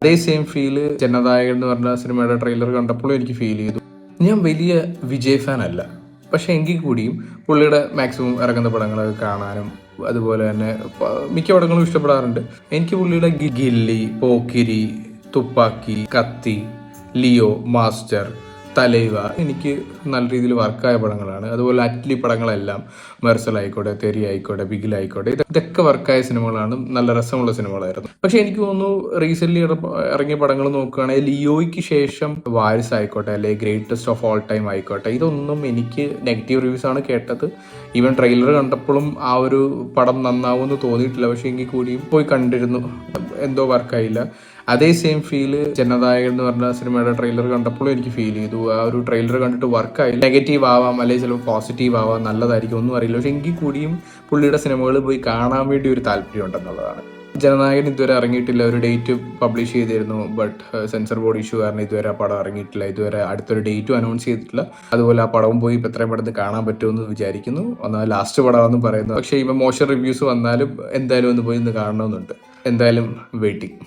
അതേ same feel Jananayakan എന്ന് പറഞ്ഞ സിനിമയുടെ ട്രെയിലർ കണ്ടപ്പോഴും എനിക്ക് ഫീൽ ചെയ്തു. ഞാൻ വലിയ വിജയ് ഫാൻ അല്ല, പക്ഷെ എങ്കിൽ കൂടിയും പുള്ളിയുടെ മാക്സിമം ഇറങ്ങുന്ന പടങ്ങളൊക്കെ കാണാനും അതുപോലെ തന്നെ മിക്ക പടങ്ങളും ഇഷ്ടപ്പെടാറുണ്ട്. എനിക്ക് പുള്ളിയുടെ ഗില്ലി, പോക്കിരി, തുപ്പാക്കി, കത്തി, ലിയോ, മാസ്റ്റർ, തലൈവ എനിക്ക് നല്ല രീതിയിൽ വർക്കായ പടങ്ങളാണ്. അതുപോലെ അറ്റ്ലി പടങ്ങളെല്ലാം മെർസൽ ആയിക്കോട്ടെ, തെരി ആയിക്കോട്ടെ, ബിഗിൽ ആയിക്കോട്ടെ, ഇതൊക്കെ വർക്കായ സിനിമകളാണ്, നല്ല രസമുള്ള സിനിമകളായിരുന്നു. പക്ഷെ എനിക്ക് തോന്നുന്നു റീസെന്റ് ഇറങ്ങിയ പടങ്ങൾ നോക്കുകയാണെങ്കിൽ ലിയോയ്ക്ക് ശേഷം വാരിസ് ആയിക്കോട്ടെ, അല്ലെങ്കിൽ ഗ്രേറ്റസ്റ്റ് ഓഫ് ഓൾ ടൈം ആയിക്കോട്ടെ, ഇതൊന്നും എനിക്ക് നെഗറ്റീവ് റിവ്യൂസ് ആണ് കേട്ടത്. ഈവൻ ട്രെയിലർ കണ്ടപ്പോഴും ആ ഒരു പടം നന്നാവുമെന്ന് തോന്നിയിട്ടില്ല. പക്ഷെ എങ്കിൽ കൂടിയും പോയി കണ്ടിരുന്നു, എന്തോ വർക്കായില്ല. അതേ സെയിം ഫീല് ജനനായകൻ എന്ന് പറഞ്ഞ സിനിമയുടെ ട്രെയിലർ കണ്ടപ്പോഴും എനിക്ക് ഫീൽ ചെയ്തു. ആ ഒരു ട്രെയിലർ കണ്ടിട്ട് വർക്കായില്ല. നെഗറ്റീവ് ആവാം, അല്ലെങ്കിൽ ചിലപ്പോൾ പോസിറ്റീവ് ആവാം, നല്ലതായിരിക്കും, ഒന്നും അറിയില്ല. പക്ഷെ എങ്കിൽ കൂടിയും പുള്ളിയുടെ സിനിമകൾ പോയി കാണാൻ വേണ്ടി ഒരു താല്പര്യം ഉണ്ടെന്നുള്ളതാണ്. ജനനായകൻ ഇതുവരെ ഇറങ്ങിയിട്ടില്ല. ഒരു ഡേറ്റ് പബ്ലിഷ് ചെയ്തിരുന്നു, ബട്ട് സെൻസർ ബോർഡ് ഇഷ്യൂ കാരണം ഇതുവരെ ആ പടം ഇറങ്ങിയിട്ടില്ല. ഇതുവരെ അടുത്തൊരു ഡേറ്റും അനൗൺസ് ചെയ്തിട്ടില്ല. അതുപോലെ ആ പടവും പോയി ഇപ്പം എത്രയും പെട്ടെന്ന് കാണാൻ പറ്റുമെന്ന് വിചാരിക്കുന്നു. എന്നാൽ ലാസ്റ്റ് പടമാണെന്ന് പറയുന്നത്. പക്ഷേ ഇപ്പം മോശം റിവ്യൂസ് വന്നാലും എന്തായാലും ഒന്ന് പോയി ഒന്ന് കാണണമെന്നുണ്ട്. എന്തായാലും വെയിറ്റിംഗ്.